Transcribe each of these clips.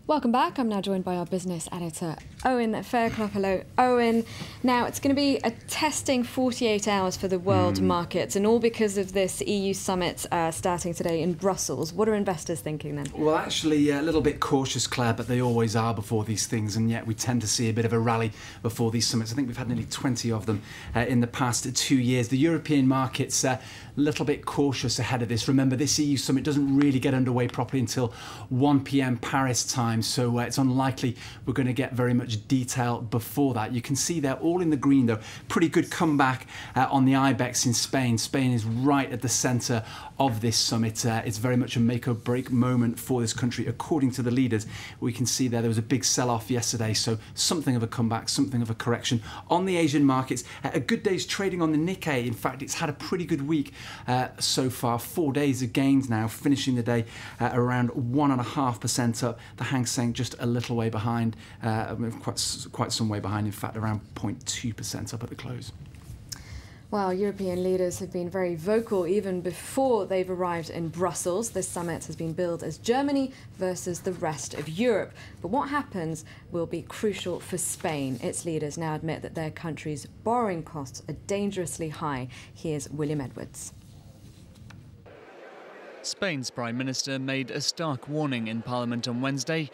Welcome back. I'm now joined by our business editor, Owen Fairclough. Hello, Owen. Now, it's going to be a testing 48 hours for the world markets, and all because of this EU summit starting today in Brussels. What are investors thinking then? Well, actually, a little bit cautious, Claire, but they always are before these things, and yet we tend to see a bit of a rally before these summits. I think we've had nearly 20 of them in the past 2 years. The European markets a little bit cautious ahead of this. Remember, this EU summit doesn't really get underway properly until 1 p.m. Paris time, so it's unlikely we're going to get very much detail before that. You can see they're all in the green, though. Pretty good comeback on the IBEX in Spain. Spain is right at the centre of this summit. It's very much a make or break moment for this country, according to the leaders. We can see there was a big sell-off yesterday, so something of a comeback, something of a correction. On the Asian markets, a good day's trading on the Nikkei. In fact, it's had a pretty good week so far. 4 days of gains now, finishing the day around 1.5% up. The Hang Seng just a little way behind, quite some way behind, in fact, around 0.2% up at the close. Well, European leaders have been very vocal even before they've arrived in Brussels. This summit has been billed as Germany versus the rest of Europe. But what happens will be crucial for Spain. Its leaders now admit that their country's borrowing costs are dangerously high. Here's William Edwards. Spain's Prime Minister made a stark warning in Parliament on Wednesday.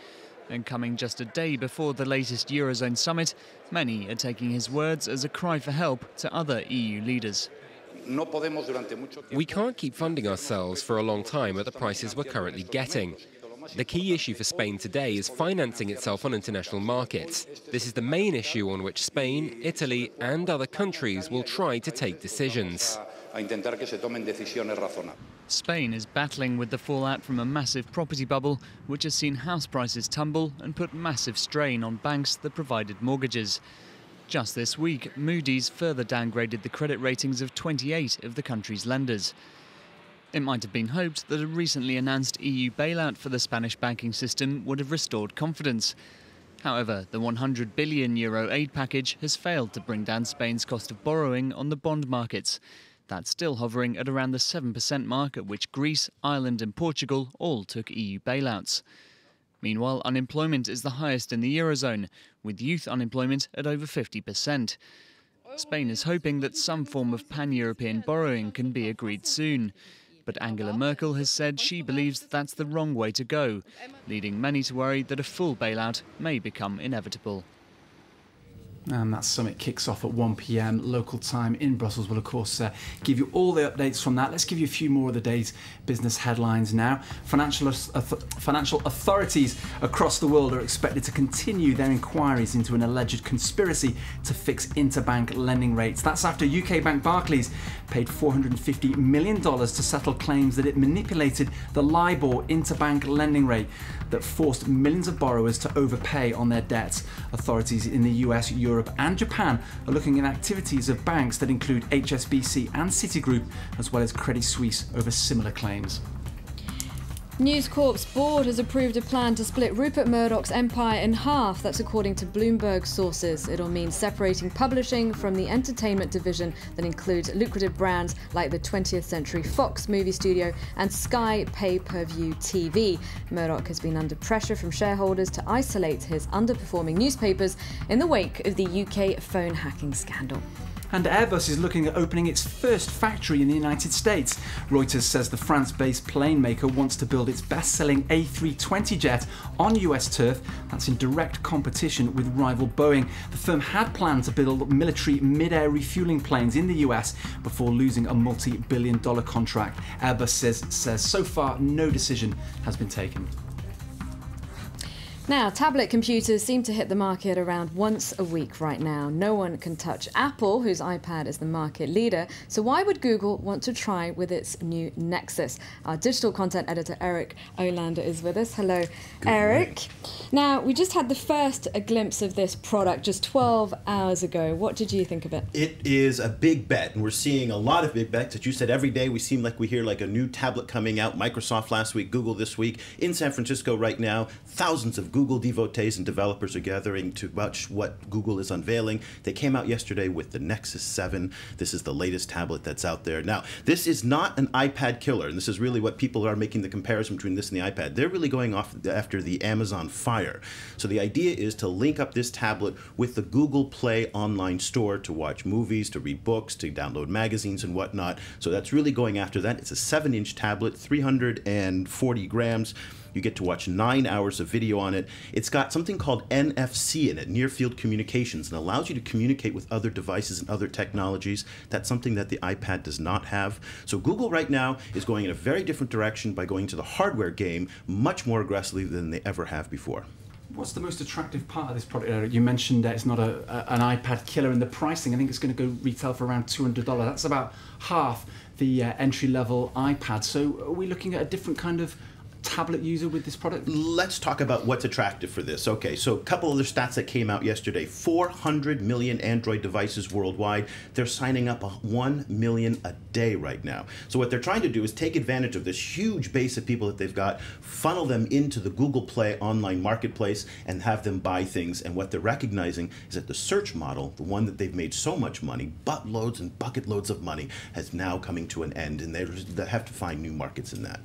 And coming just a day before the latest Eurozone summit, many are taking his words as a cry for help to other EU leaders. We can't keep funding ourselves for a long time at the prices we're currently getting. The key issue for Spain today is financing itself on international markets. This is the main issue on which Spain, Italy and other countries will try to take decisions. Spain is battling with the fallout from a massive property bubble, which has seen house prices tumble and put massive strain on banks that provided mortgages. Just this week, Moody's further downgraded the credit ratings of 28 of the country's lenders. It might have been hoped that a recently announced EU bailout for the Spanish banking system would have restored confidence. However, the €100 billion aid package has failed to bring down Spain's cost of borrowing on the bond markets. That's still hovering at around the 7% mark at which Greece, Ireland and Portugal all took EU bailouts. Meanwhile, unemployment is the highest in the Eurozone, with youth unemployment at over 50%. Spain is hoping that some form of pan-European borrowing can be agreed soon. But Angela Merkel has said she believes that's the wrong way to go, leading many to worry that a full bailout may become inevitable. And that summit kicks off at 1 p.m. local time in Brussels. We'll, of course, give you all the updates from that. Let's give you a few more of the day's business headlines now. Financial authorities across the world are expected to continue their inquiries into an alleged conspiracy to fix interbank lending rates. That's after UK bank Barclays paid $450 million to settle claims that it manipulated the LIBOR interbank lending rate that forced millions of borrowers to overpay on their debts. Authorities in the US, Europe and Japan are looking at activities of banks that include HSBC and Citigroup, as well as Credit Suisse, over similar claims. News Corp's board has approved a plan to split Rupert Murdoch's empire in half. That's according to Bloomberg sources. It'll mean separating publishing from the entertainment division that includes lucrative brands like the 20th Century Fox movie studio and Sky pay-per-view TV. Murdoch has been under pressure from shareholders to isolate his underperforming newspapers in the wake of the UK phone hacking scandal. And Airbus is looking at opening its first factory in the United States. Reuters says the France-based plane maker wants to build its best-selling A320 jet on US turf. That's in direct competition with rival Boeing. The firm had planned to build military mid-air refueling planes in the US before losing a multi-billion-dollar contract. Airbus says so far no decision has been taken. Now, tablet computers seem to hit the market around once a week right now. No one can touch Apple, whose iPad is the market leader. So why would Google want to try with its new Nexus? Our digital content editor, Eric Olander, is with us. Hello, Eric. Now, we just had the first glimpse of this product just 12 hours ago. What did you think of it? It is a big bet, and we're seeing a lot of big bets. As you said, every day we seem like we hear like a new tablet coming out. Microsoft last week, Google this week. In San Francisco right now, thousands of Google Google devotees and developers are gathering to watch what Google is unveiling. They came out yesterday with the Nexus 7. This is the latest tablet that's out there. Now, this is not an iPad killer, and this is really what people are making the comparison between this and the iPad. They're really going off after the Amazon Fire. So the idea is to link up this tablet with the Google Play online store to watch movies, to read books, to download magazines and whatnot. So that's really going after that. It's a 7-inch tablet, 340 grams. You get to watch 9 hours of video on it. It's got something called NFC in it, near field communications, and allows you to communicate with other devices and other technologies. That's something that the iPad does not have. So Google right now is going in a very different direction by going to the hardware game much more aggressively than they ever have before. What's the most attractive part of this product, Eric? You mentioned that it's not an iPad killer, and the pricing, I think it's going to go retail for around $200. That's about half the entry-level iPad. So are we looking at a different kind of tablet user with this product? Let's talk about what's attractive for this. Okay, so a couple other stats that came out yesterday. 400 million Android devices worldwide. They're signing up 1 million a day right now. So what they're trying to do is take advantage of this huge base of people that they've got, funnel them into the Google Play online marketplace, and have them buy things. And what they're recognizing is that the search model, the one that they've made so much money, buttloads and bucket loads of money, has now coming to an end, and they have to find new markets in that.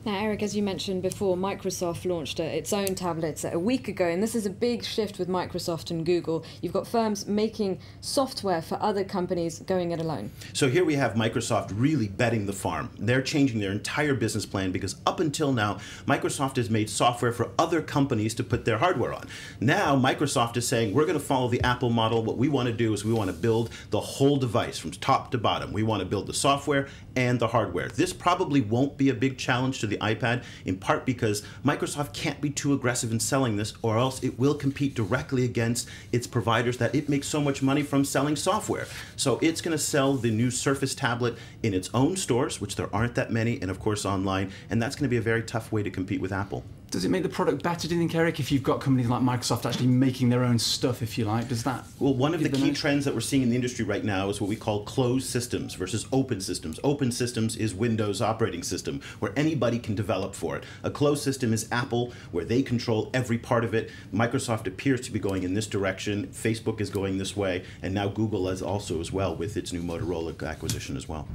Now, Eric, as you mentioned before, Microsoft launched its own tablets a week ago, and this is a big shift with Microsoft and Google. You've got firms making software for other companies going it alone. So here we have Microsoft really betting the farm. They're changing their entire business plan because up until now, Microsoft has made software for other companies to put their hardware on. Now, Microsoft is saying, we're going to follow the Apple model. What we want to do is we want to build the whole device from top to bottom. We want to build the software and the hardware. This probably won't be a big challenge to the iPad, in part because Microsoft can't be too aggressive in selling this, or else it will compete directly against its providers that it makes so much money from selling software. So it's going to sell the new Surface tablet in its own stores, which there aren't that many, and of course online, and that's going to be a very tough way to compete with Apple. Does it make the product better, do you think, Eric, if you've got companies like Microsoft actually making their own stuff, if you like? Does that... Well, one of the key trends that we're seeing in the industry right now is what we call closed systems versus open systems. Open systems is Windows operating system, where anybody can develop for it. A closed system is Apple, where they control every part of it. Microsoft appears to be going in this direction. Facebook is going this way, and now Google is also as well with its new Motorola acquisition as well.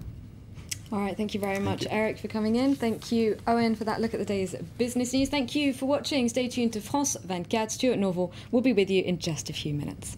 All right, thank you very much, Eric, for coming in. Thank you, Owen, for that look at the day's business news. Thank you for watching. Stay tuned to France 24. Stuart Norval will be with you in just a few minutes.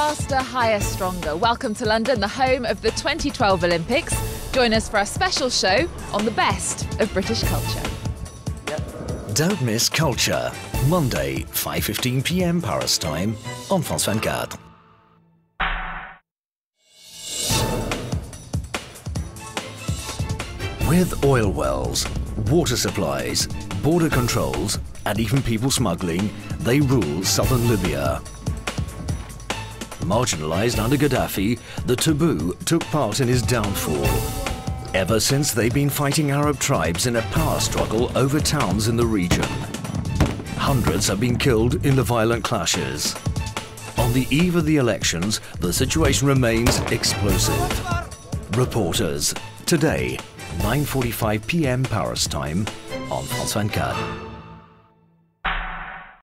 Faster, higher, stronger. Welcome to London, the home of the 2012 Olympics. Join us for our special show on the best of British culture. Don't miss Culture, Monday, 5:15 p.m. Paris time on France 24. With oil wells, water supplies, border controls, and even people smuggling, they rule southern Libya. Marginalized under Gaddafi, the Taboo took part in his downfall. Ever since, they've been fighting Arab tribes in a power struggle over towns in the region. Hundreds have been killed in the violent clashes. On the eve of the elections, the situation remains explosive. Reporters, today, 9:45 p.m. Paris time on France 24.